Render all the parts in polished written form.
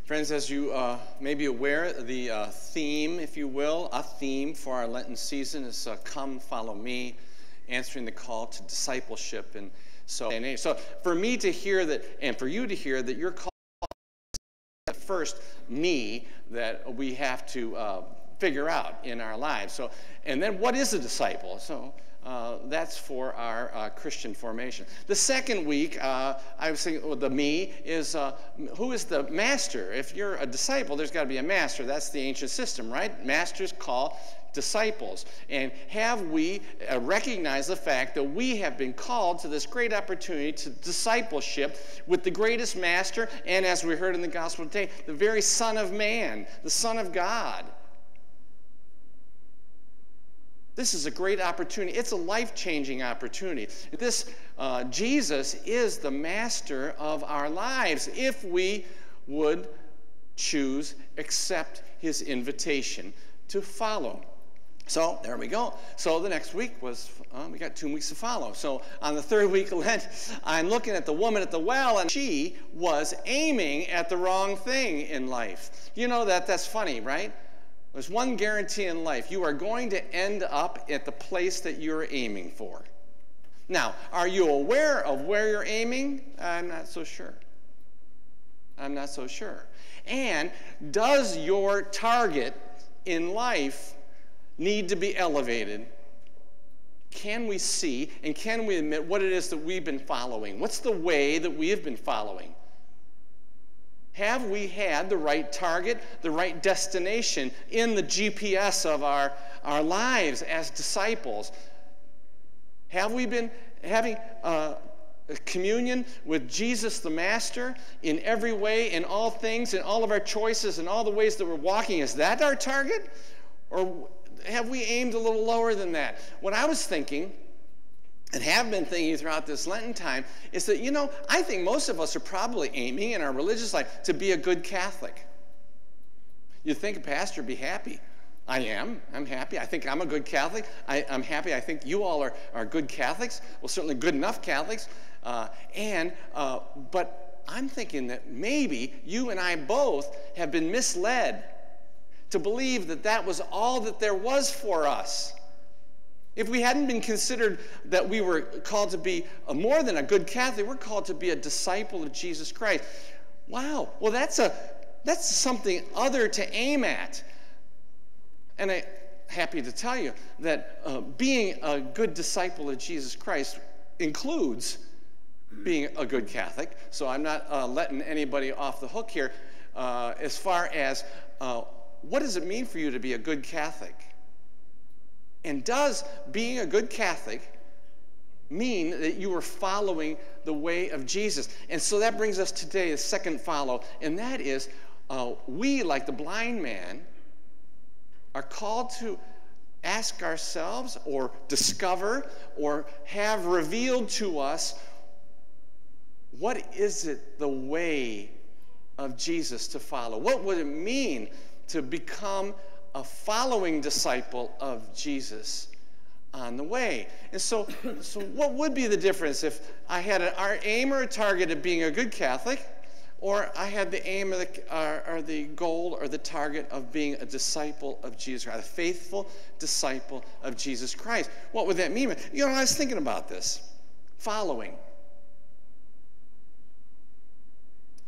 Friends, as you may be aware, the theme, if you will, a theme for our Lenten season is Come, Follow Me, answering the call to discipleship. And so for me to hear that, and for you to hear that you're called first me that we have to figure out in our lives. So, and then what is a disciple? So that's for our Christian formation. The second week, I was thinking, well, the me is, who is the master? If you're a disciple, there's got to be a master. That's the ancient system, right? Masters call disciples. And have we recognized the fact that we have been called to this great opportunity to discipleship with the greatest master, and as we heard in the gospel today, the very Son of Man, the Son of God. This is a great opportunity. It's a life-changing opportunity. This Jesus is the master of our lives if we would choose, accept his invitation to follow. So there we go. So the next week was, we got 2 weeks to follow. So on the third week of Lent, I'm looking at the woman at the well, and she was aiming at the wrong thing in life. You know that's funny, right? There's one guarantee in life. You are going to end up at the place that you're aiming for. Now, are you aware of where you're aiming? I'm not so sure. I'm not so sure. And does your target in life need to be elevated? Can we see and can we admit what it is that we've been following? What's the way that we have been following? Have we had the right target, the right destination in the GPS of our lives as disciples? Have we been having communion with Jesus the Master in every way, in all things, in all of our choices, in all the ways that we're walking? Is that our target? Or have we aimed a little lower than that? What I was thinking, and have been thinking throughout this Lenten time, is that, I think most of us are probably aiming in our religious life to be a good Catholic. You'd think a pastor would be happy. I am. I'm happy. I think I'm a good Catholic. I'm happy. I think you all are good Catholics. Well, certainly good enough Catholics. But I'm thinking that maybe you and I both have been misled to believe that that was all that there was for us. If we hadn't been considered that we were called to be more than a good Catholic, we're called to be a disciple of Jesus Christ. Wow. Well, that's something other to aim at. And I'm happy to tell you that being a good disciple of Jesus Christ includes being a good Catholic. So I'm not letting anybody off the hook here as far as what does it mean for you to be a good Catholic? And does being a good Catholic mean that you are following the way of Jesus? And so that brings us today, the second follow, and that is we, like the blind man, are called to ask ourselves or discover or have revealed to us, what is it the way of Jesus to follow? What would it mean to become a following disciple of Jesus on the way? And so what would be the difference if I had our aim or a target of being a good Catholic, or I had the aim or the goal or the target of being a disciple of Jesus Christ, a faithful disciple of Jesus Christ? What would that mean? I was thinking about this. Following.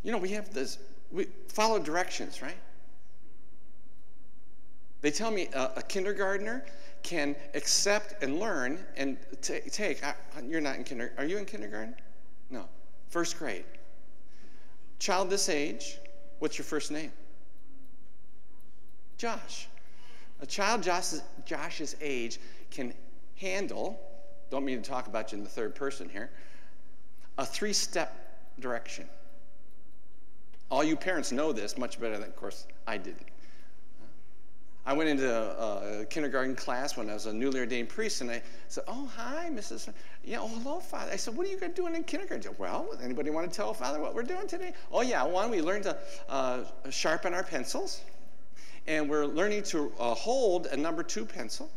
We have this, we follow directions, right? They tell me a kindergartner can accept and learn and take. You're not in kindergarten. Are you in kindergarten? No. First grade. Child this age, what's your first name? Josh. A child Josh's age can handle, don't mean to talk about you in the third person here, a 3-step direction. All you parents know this much better than, of course, I didn't. I went into a kindergarten class when I was a newly ordained priest, and I said, "Oh, hi, Mrs. Hello, Father." I said, "What are you doing in kindergarten?" Said, "Well, anybody want to tell Father what we're doing today?" "Oh, yeah, we learned to sharpen our pencils, and we're learning to hold a number 2 pencil,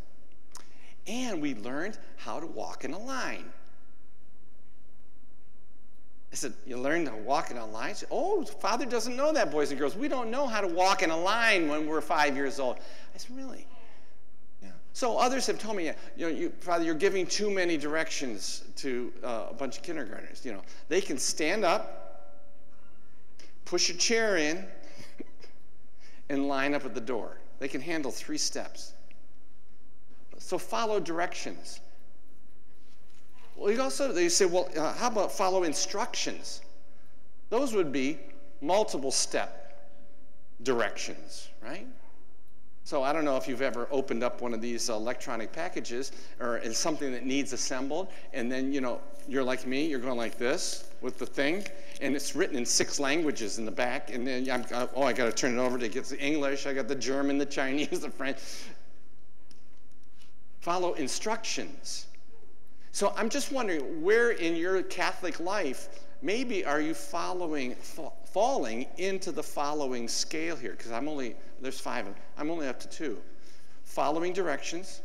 and we learned how to walk in a line." I said, you learn to walk in a line? Said, oh, Father doesn't know that, boys and girls. We don't know how to walk in a line when we're 5 years old. I said, really? Yeah. So others have told me, Father, you're giving too many directions to a bunch of kindergartners. They can stand up, push a chair in, and line up at the door. They can handle 3 steps. So follow directions. Well, they say, well, how about follow instructions? Those would be multiple step directions, right? So I don't know if you've ever opened up one of these electronic packages or it's something that needs assembled, and then, you're like me, you're going like this with the thing, and it's written in 6 languages in the back, and then I got to turn it over to get the English, I got the German, the Chinese, the French. Follow instructions. So I'm just wondering, where in your Catholic life, maybe are you falling into the following scale here? Because there's 5 of them. I'm only up to 2. Following directions.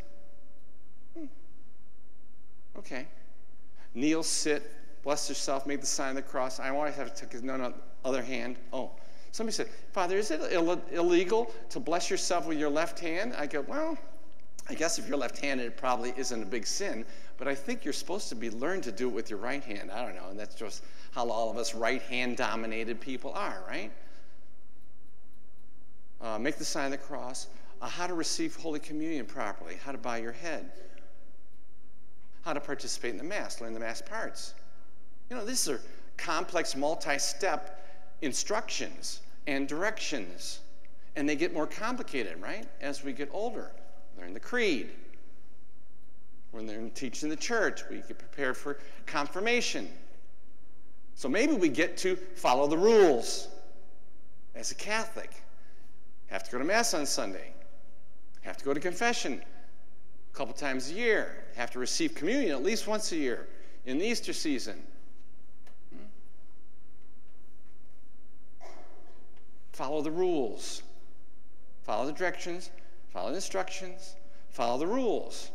Okay. Kneel, sit, bless yourself, make the sign of the cross. I always have to take no, other hand. Oh, somebody said, Father, is it illegal to bless yourself with your left hand? I go, well, I guess if you're left-handed, it probably isn't a big sin, but I think you're supposed to learn to do it with your right hand. I don't know, and that's just how all of us right-hand-dominated people are, right? Make the sign of the cross. How to receive Holy Communion properly. How to bow your head. How to participate in the Mass. Learn the Mass parts. These are complex, multi-step instructions and directions, and they get more complicated, right, as we get older. Learn the creed. We're learning teaching the church. We get prepared for confirmation. So maybe we get to follow the rules. As a Catholic, have to go to Mass on Sunday. Have to go to confession a couple times a year. Have to receive communion at least once a year in the Easter season. Follow the rules. Follow the directions. Follow the instructions, follow the rules.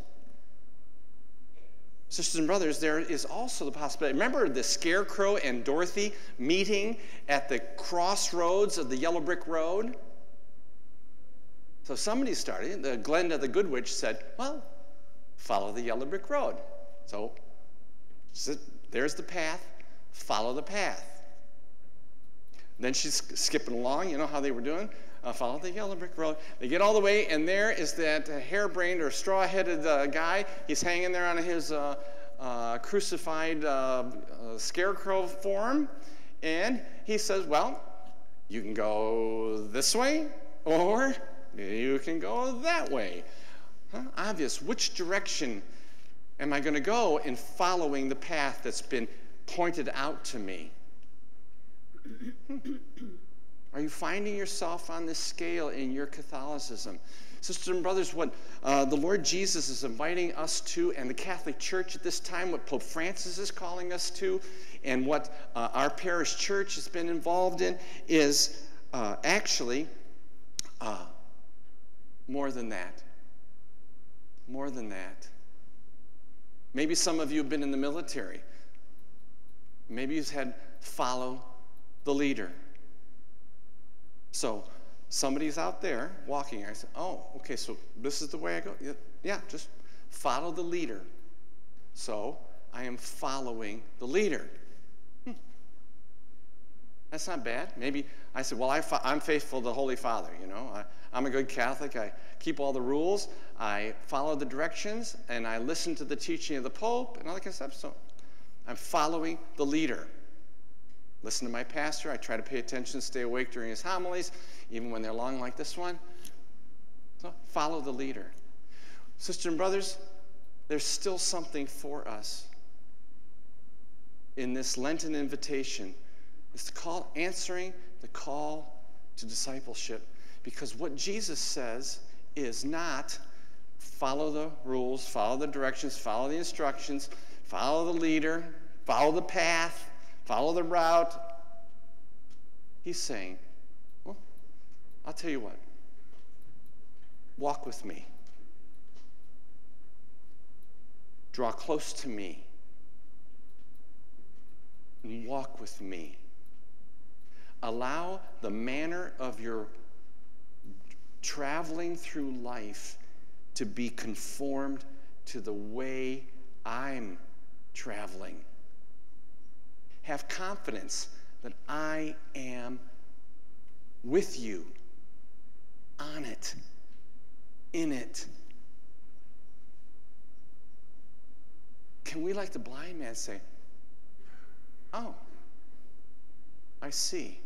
Sisters and brothers, there is also the possibility. Remember the Scarecrow and Dorothy meeting at the crossroads of the yellow brick road? So somebody started, Glenda the Good Witch said, well, follow the yellow brick road. So there's the path, follow the path. Then she's skipping along, how they were doing. Follow the yellow brick road. They get all the way, and there is that harebrained or straw-headed guy. He's hanging there on his crucified scarecrow form, and he says, well, you can go this way, or you can go that way. Obvious. Which direction am I going to go in following the path that's been pointed out to me? Are you finding yourself on this scale in your Catholicism? Sisters and brothers, what the Lord Jesus is inviting us to, and the Catholic Church at this time, what Pope Francis is calling us to, and what our parish church has been involved in, is actually more than that. More than that. Maybe some of you have been in the military. Maybe you've had follow the leader. So somebody's out there walking. I said, oh, okay, so this is the way I go. Yeah, just follow the leader. So I am following the leader. That's not bad. Maybe I said, well, I'm faithful to the Holy Father, I'm a good Catholic. I keep all the rules. I follow the directions, and I listen to the teaching of the Pope and all that kind of stuff. So I'm following the leader. Listen to my pastor. I try to pay attention, stay awake during his homilies, even when they're long like this one. So follow the leader. Sisters and brothers, there's still something for us in this Lenten invitation. It's answering the call to discipleship. Because what Jesus says is not follow the rules, follow the directions, follow the instructions, follow the leader, follow the path, follow the route. He's saying, well, I'll tell you what. Walk with me. Draw close to me. and walk with me. Allow the manner of your traveling through life to be conformed to the way I'm traveling. Have confidence that I am with you, on it, in it. Can we, like the blind man, say, oh, I see.